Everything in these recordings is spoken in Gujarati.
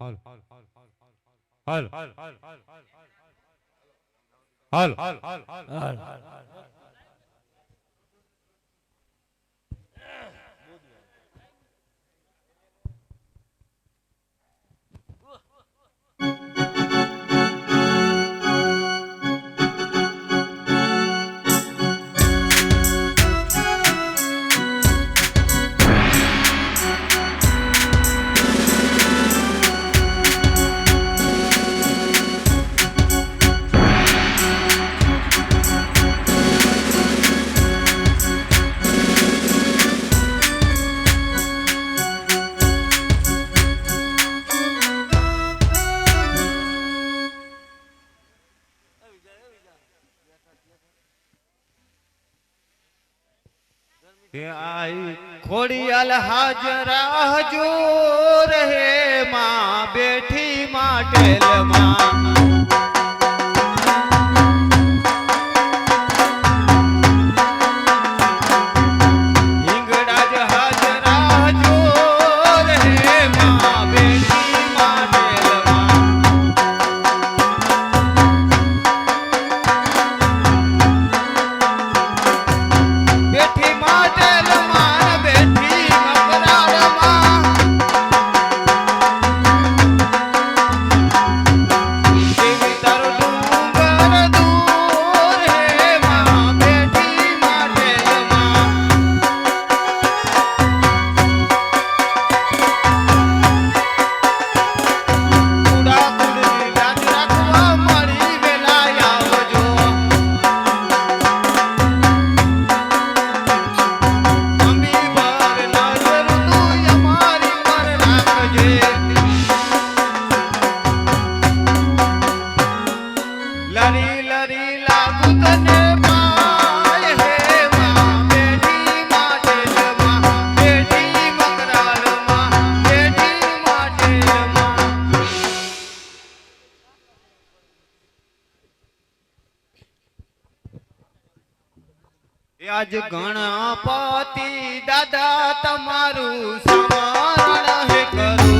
હાલ હાલ હાલ હાલ હાલ आई खोड़ियाल हाजरा हजूर है माँ बैठी माटेल माँ आज गणपति दादा तमारू स्मरण है करो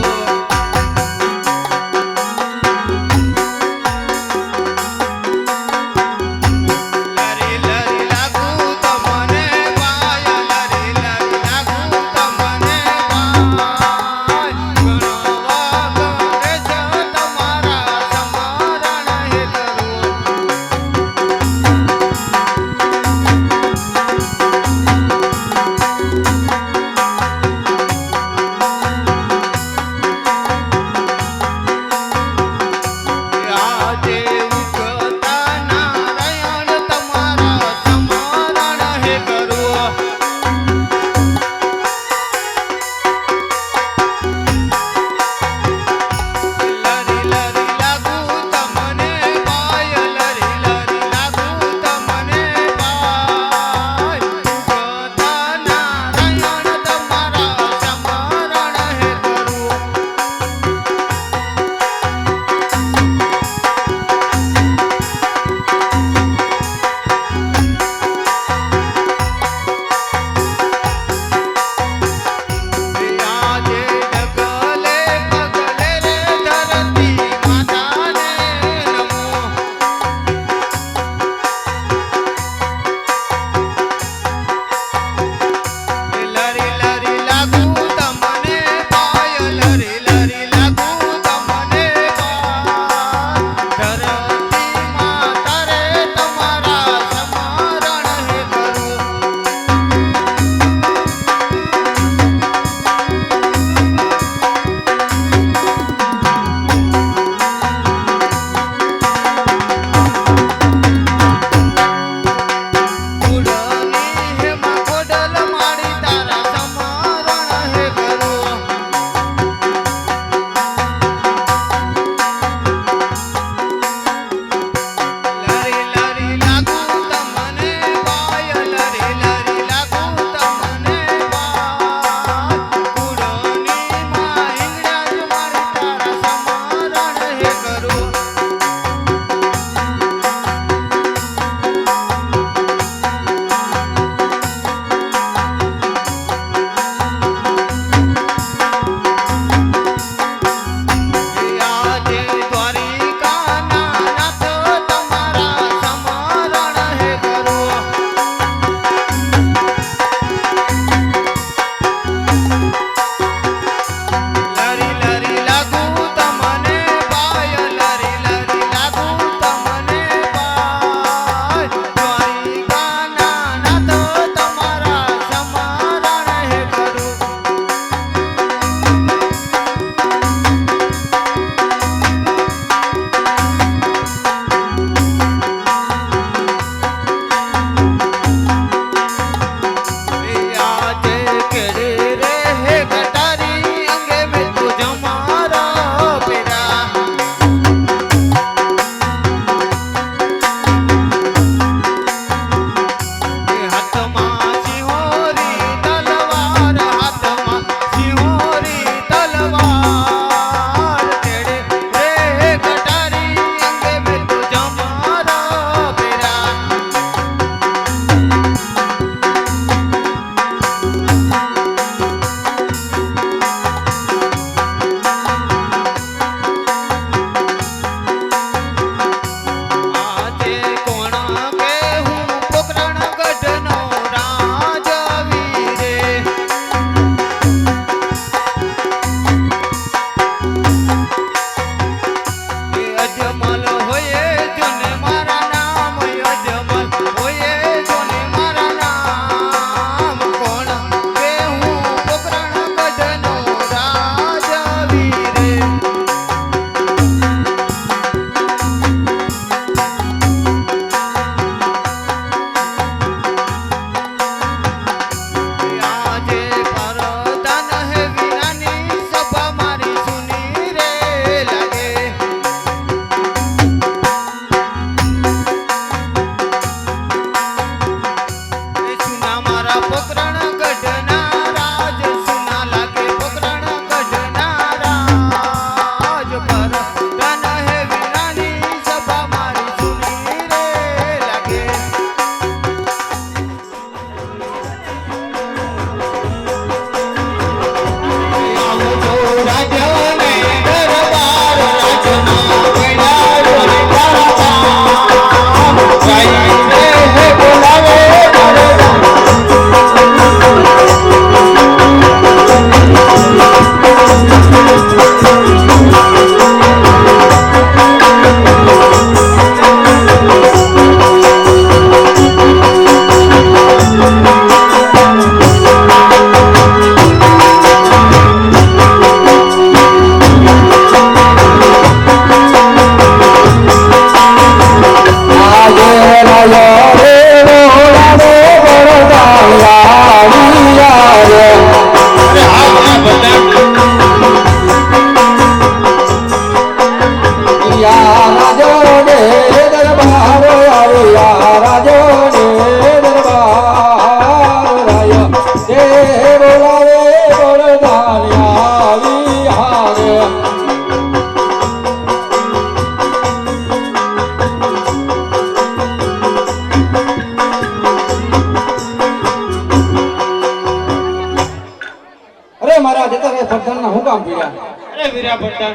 પ્રધાનના હું કામ પીડ્યા? અરે વીરા ભટ્ટાર,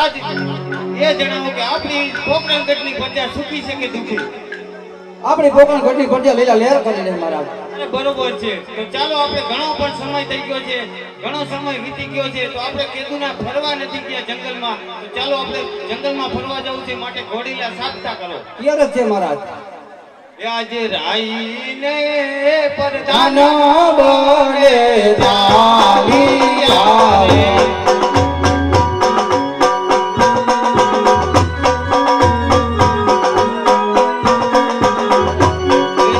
આજ એ જણાવો કે આપણી પોકરણ ગઢની પ્રજા સુખી છે કે દુખી? આપણી પોકરણ ઘટની પ્રજા લીલા લહેર કરી લે મહારાજ. અરે બરોબર છે, તો ચાલો આપણે ઘણો પણ સમય થઈ ગયો છે, ઘણો સમય વીતી ગયો છે, તો આપણે કેદુના ફરવા નથી ગયા જંગલમાં, તો ચાલો આપણે જંગલમાં ફરવા જવું છે, માટે ઘોડીલા સાધતા કરો. ક્યારે છે મહારાજ? એ આજે રાઈને પરધાન બને ચાલી આવે.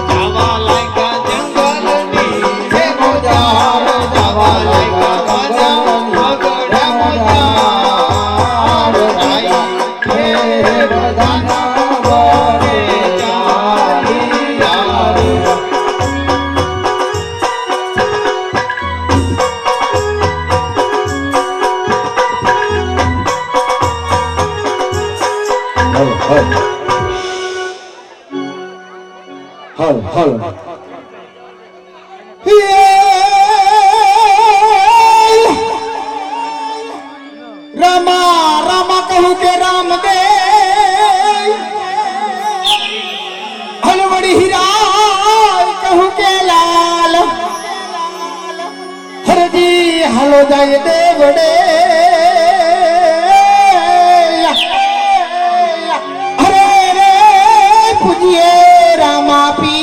જાવા લાગ્યા જંગલની છે મોજાર, જાવા લાગ્યા મજા વગડા મોજાર, રાઈને પરધાન બને ચાલી આવે. હલ હલ રામા રામા કહું કે રામ દે હલવડી હીરા કહું કે લાલ હરજી હલો જાય દેવડે હરે રે પૂજીએ રામા પી.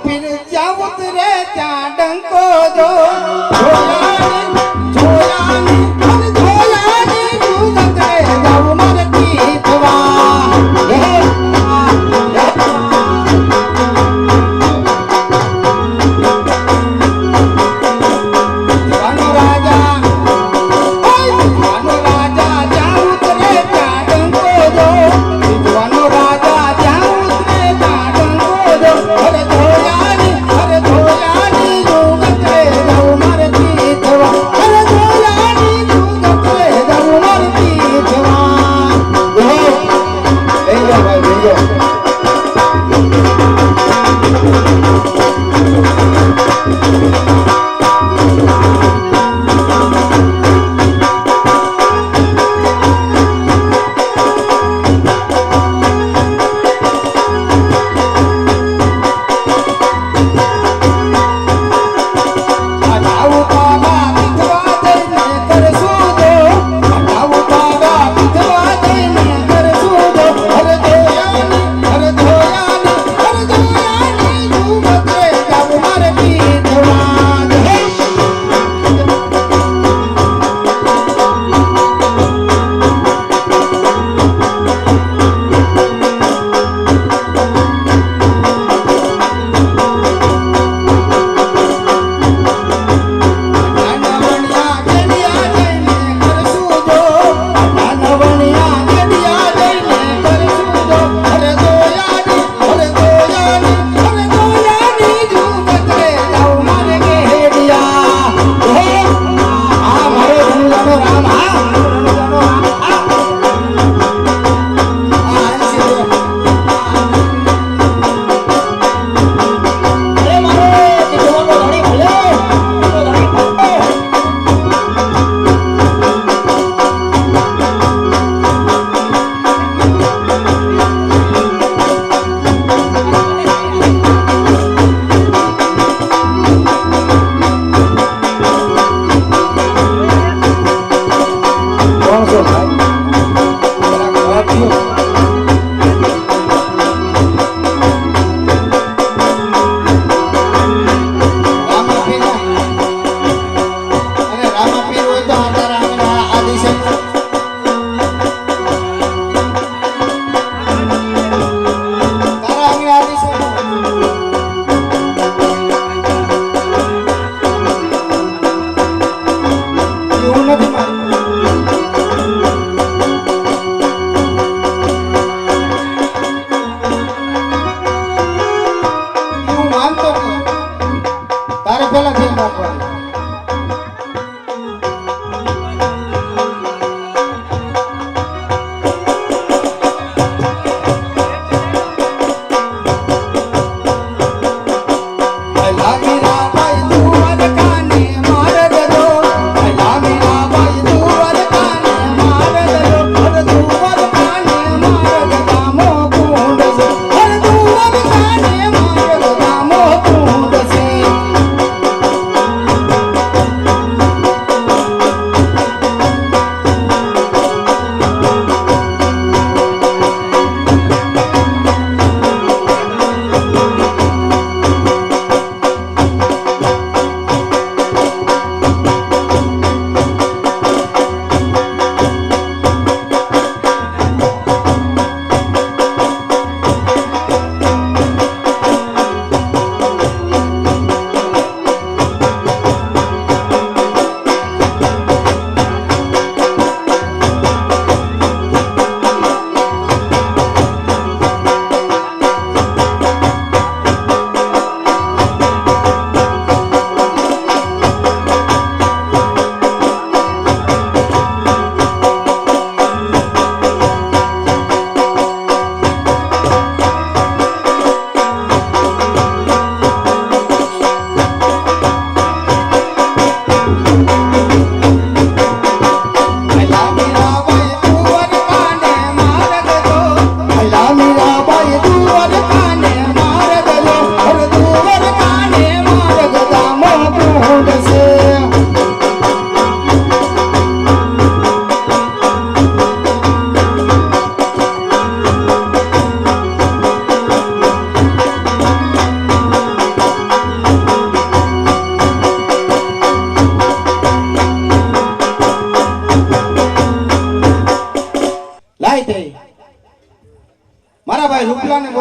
પીર જાવત રે ત્યાં ડંકો જો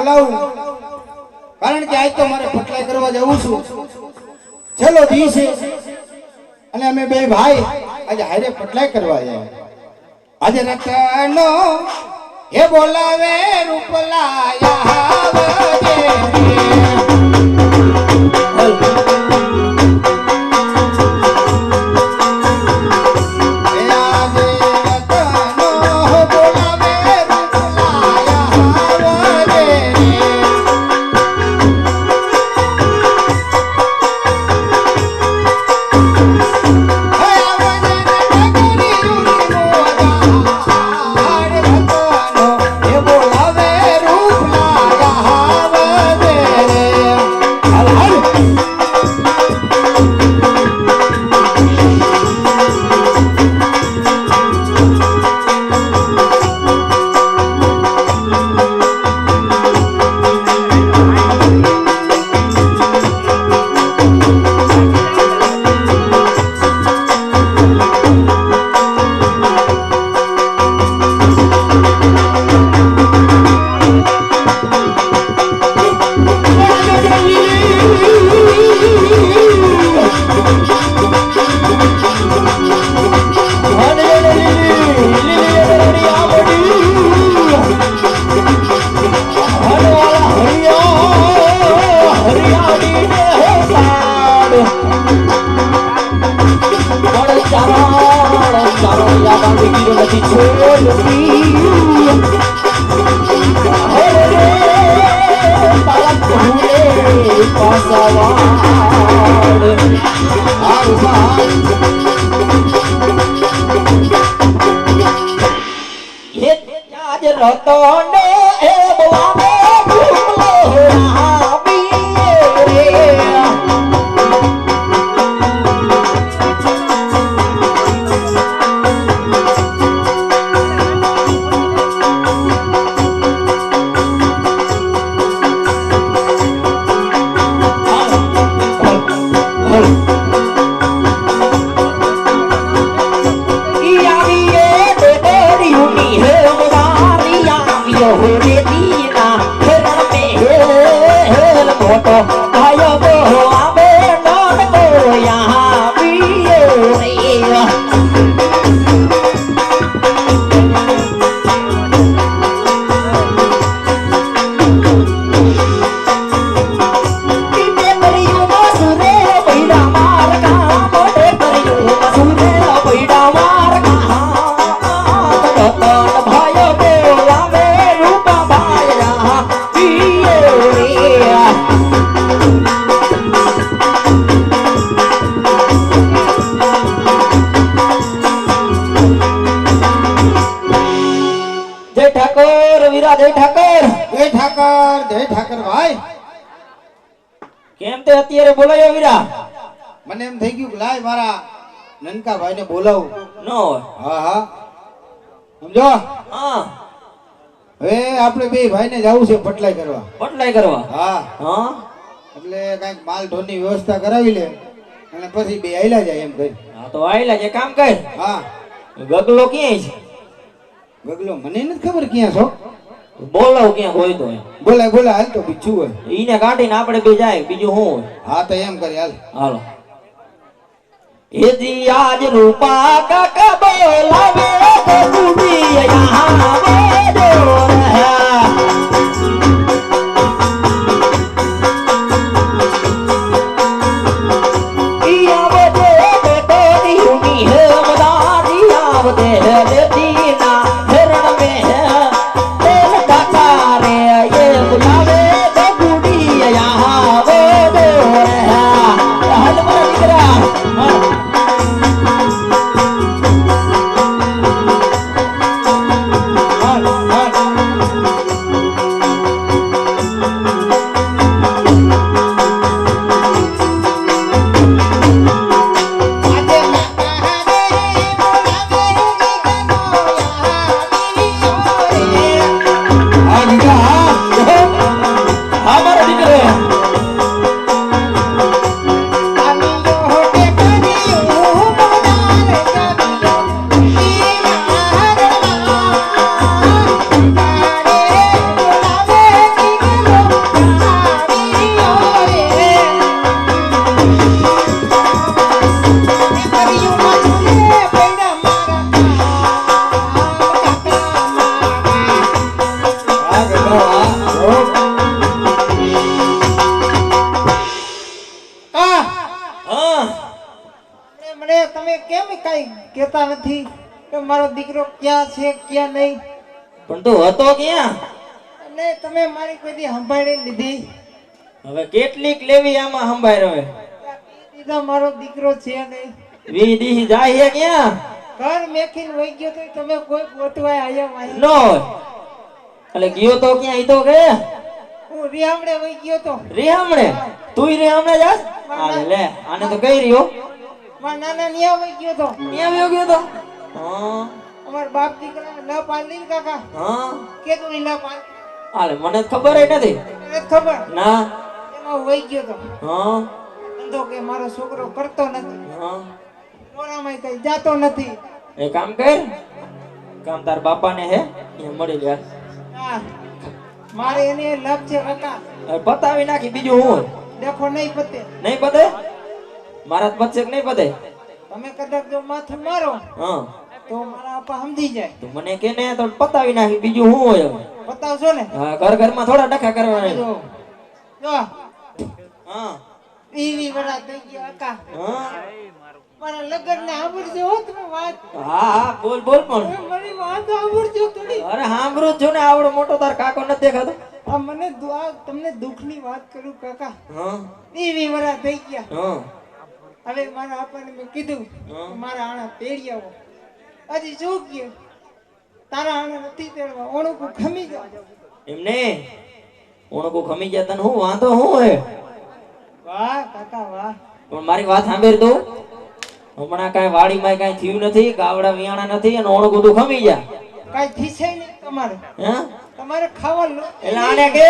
બોલાવું કારણ કે આજ તો મારે પટલાઈ કરવા જવું છું ચલો દી છે અને અમે બે ભાઈ આજે હારે પટલાઈ કરવા જાય આજે રતનો હે બોલાવે રૂપલાયા આવજે કેમ તે અત્યારે બોલાયો વીરા? મને એમ થઈ ગયું કે લાય મારા નનકા ભાઈને બોલાવું. નો હોય. હા હા સમજો. હા હવે આપણે બે ભાઈને જવું છે પટલાઈ કરવા. પટલાઈ કરવા? હા હા એટલે કઈક માલ ઢોરની વ્યવસ્થા કરાવી લે અને પછી બે આયલા જાય એમ કરી. હા તો આયલા જે કામ કર. હા ગગલો ક્યાં છે? ગગલો મને નથી ખબર ક્યાં છો. બોલાવ ક્યાં હોય તો એમ. બોલાય બોલાય હાલ તો બીજું હોય. ઈને કાઢીને આપણે બે જાય બીજું શું હોય? હા તો એમ કરી હાલ. હાલો. એજી આજ રૂપા કાકા બોલાવે તો કુડી યહાં બેજો રહે. કઈ કહેતા નથી કે મારો દીકરો ક્યાં છે ક્યાં નહીં. પણ તું હતો ક્યાં? અને તમે મારી કોઈ દી સંભાળી લીધી? હવે કેટલીક લેવી આમાં સંભાળ હવે દીધા મારો દીકરો છે નહીં. 20 દી જાય છે ક્યાં? ઘર મેખીને વહી ગયો તો તમે કોઈ ગોતવાય આયા વાય નો એટલે ગયો તો ક્યાં? ઈ તો કે હું રિયામણે વહી ગયો તો. રેહામણે તુંય રેહામણે જાસ? આલે લે આને તો કઈ રહ્યો મારા નાના નિયા વહી ગયો તો. ક્યાં વયો ગયો તો? હા અમારા બાપ દીકરાને ન પાડી કાકા હા કેતું ન પાડી આલે મને તો ખબર ય નથી. મને ખબર ના એમાં વહી ગયો તો. હા ધંધો કે મારો છોકરો કરતો નથી, હા મોરામાં કઈ જાતો નથી. એ કામ કર કામ તાર બાપાને હે એ મળી લે હા, મારે એને લપ છે કાકા. હવે પતાવી નાખી બીજું હું દેખો નહીં પતે. નહીં પતે મારા પચે કે નહીં પતે? તમે કદાચ જો માથું મારો હા તો મારા આપા સમજી જાય. તું મને કે ને તો પતાવી નાખી બીજું હું હોય હવે. બતાવશો ને? હા ઘરમાં થોડા ડખા કરવાના જો જો હા 20 વર્ષ થઈ ગયા કાકા. હા મારા લગ્ન ને સાંભળજો હો તમે વાત. હા હા બોલ બોલ પણ તમે મારી વાત સાંભળજો થોડી. અરે સાંભળું જ છું ને આવડો મોટો તાર કાકો નથી દેખાતો. આ મને તમને દુઃખની વાત કરું કાકા. હા 20 વર્ષ થઈ ગયા. હા હવે મારા આપાને મેં કીધું હા. કે મારા આણા તેડી આવો. હજી શું ગયું? તારા આણા નથી તેડવા, ઓણું ખમી જાવ. એમને ઓણકો ખમી ગયા તને હું વાંધો હું હે? વાહ કાકા વાહ. પણ મારી વાત સાંભળ તું હમણાં કાંઈ વાડીમાં કાંઈ થયું નથી, ગાવડા વિયાણા નથી અને ઓણકો તું ખમી જા. કાઈ થીસે નહીં તમારે. હે તમારે ખાવા લો. એટલે આને કે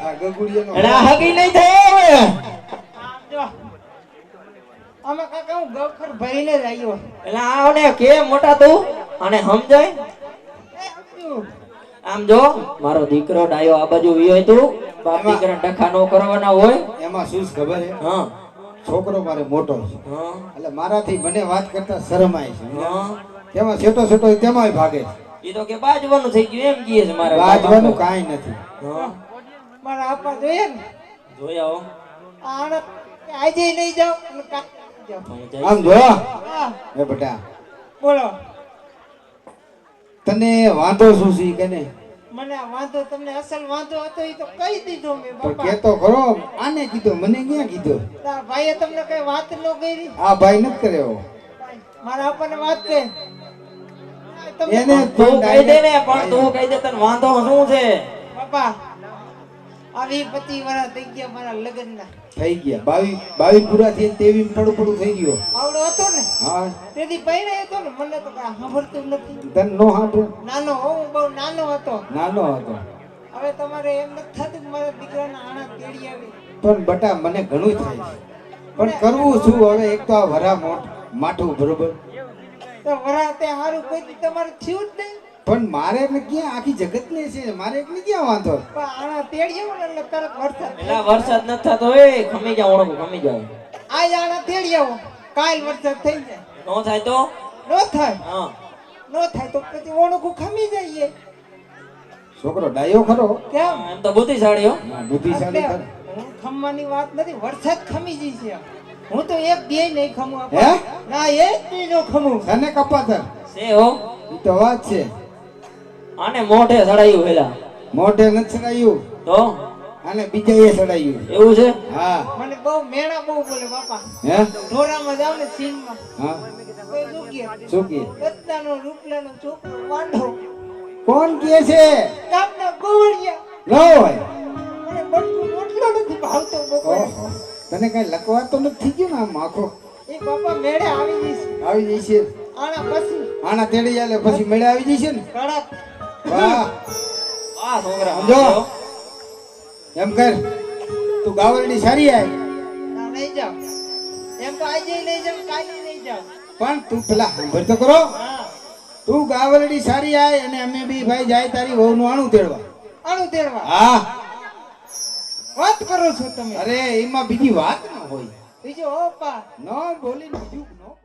આ ગગુડિયાનો એટલે આ હગી નહીં થાય. આમ જો આમાં કાકા હું ગવખર ભરીને જ આવ્યો. એટલે આને કે મોટા તું અને સમજાય એ સમજ્યું. આમ જો મારો દીકરો ડાયો આ બાજુ વિયો તું બાપ દીકરા ડખા નો કરવાના હોય. એમાં શું છે ખબર છે? હા છોકરો મારે મોટો છે હા એટલે મારાથી મને વાત કરતા શરમાય છે. હા તેમાં છેટો છેટો તેમાંય ભાગે છે. ઈ તો કે બાજવાનું થઈ ગયું એમ કહે છે મારા વાજવાનું કાંઈ નથી. હા મારા આપા જોઈએ ને જોઈ આવો આ આણા આજે નહીં જાવ અને કાલે જાવ. પણ જય આમ જો હા એ બેટા બોલો. તને વાંધો શું છે કે ને મને આ વાંધો તમને અસલ વાંધો હતો એ તો કહી દીધો મેં તો બાપા. કેતો ખરો આને કીધો મને ક્યાં કીધો? તારા ભાઈએ તમને કઈ વાત ન કરી? આ ભાઈ નથી કર્યો મારા આપણને વાત કહે. તમને એને તું કહી દે ને પણ તું કહી દે તને વાંધો શું છે? બાપા આવી 25 વર્ષ થઈ ગયા મારા લગ્નના. થઈ ગયા 22 પૂરા થઈ 23 પડું પડું થઈ ગયો. આવડો હતો ને હા તેથી પહેરે હતો ને મને તો કાંઈ સાંભળતું નથી. તને નો સાંભળે? નાનો હું બહુ નાનો હતો. નાનો હતો હવે તમારે એમ નથી થતું કે મારા દીકરાના આણા તેડી આવી. પણ બટા મને ઘણું થાય છે પણ કરવું શું હવે? એક તો આ વરા માઠું બરોબર તો વરાતે હારું કોઈ દી તમારે થયું જ નહીં. પણ મારે એટલે ક્યાં આખી જગત ને છે મારે એટલે ક્યાં વાંધો? પણ આણા તેડી આવો ને એટલે તરત વરસાદ થઈ એલા જાય. વરસાદ નથી થતો એ ખમી જા ઓણકો ખમી જાય. આજ આણા તેડી આવો કાલ વરસાદ થઈ જાય. નો થાય તો નો થાય હા નો થાય તો પછી ઓણું ખમી જઈએ. છોકરો ડાયો ખરો? કેમ? એમ તો બુદ્ધિશાળી હો. હા, બુદ્ધિશાળી ખરો. હું ખમવાની વાત નથી, વરસાદ ખમી જઈ છે. હું તો એક બે નહીં ખમું હે? ના એક બી નો ખમું. તને કપાતર છે હો ઈ તો વાત છે. આને મોઢે સડાયું પેલા મોઢે નથી ચડાયું તો અને બીજાએ ચડાયું. એવું છે. હા મને બહુ મેણા બહુ બોલે બાપા. હે ઢોરામાં જાવ ને સીનમાં હા કોઈ શું કહે? શું કે? રત્નાનો રૂપલાનો છોકરો વાંઢો કોણ કે છે? ગામના ગોવળિયા. ન હોય. મને બટકું રોટલો નથી ભાવતો બપોરે. ઓહો તને કઈ લકવા તો નથી થઈ ગયું ને આમ આખો એ બાપા મેળે આવી જઈશ આવી જશે? આના પછી આના તેડી ચાલે પછી મેળે આવી જશે ને? કડક. વાહ વાહ છોકરા સમજો. એમ કર તું ગાવરડી સારી આય ના નહીં જાવ. એમ તો આજે નહીં જાવ કાલે નહીં જાવ. પણ તું પેલા સાંભળ તો કરો. હા તું ગાવરડી સારી આય અને અમે બી ભાઈ જાય તારી વહુનું આણું તેડવા. આણું તેડવા હા વાત કરો છો તમે? અરે એમાં બીજી વાત ન હોય. બીજો ઓપા ન બોલી બીજું ન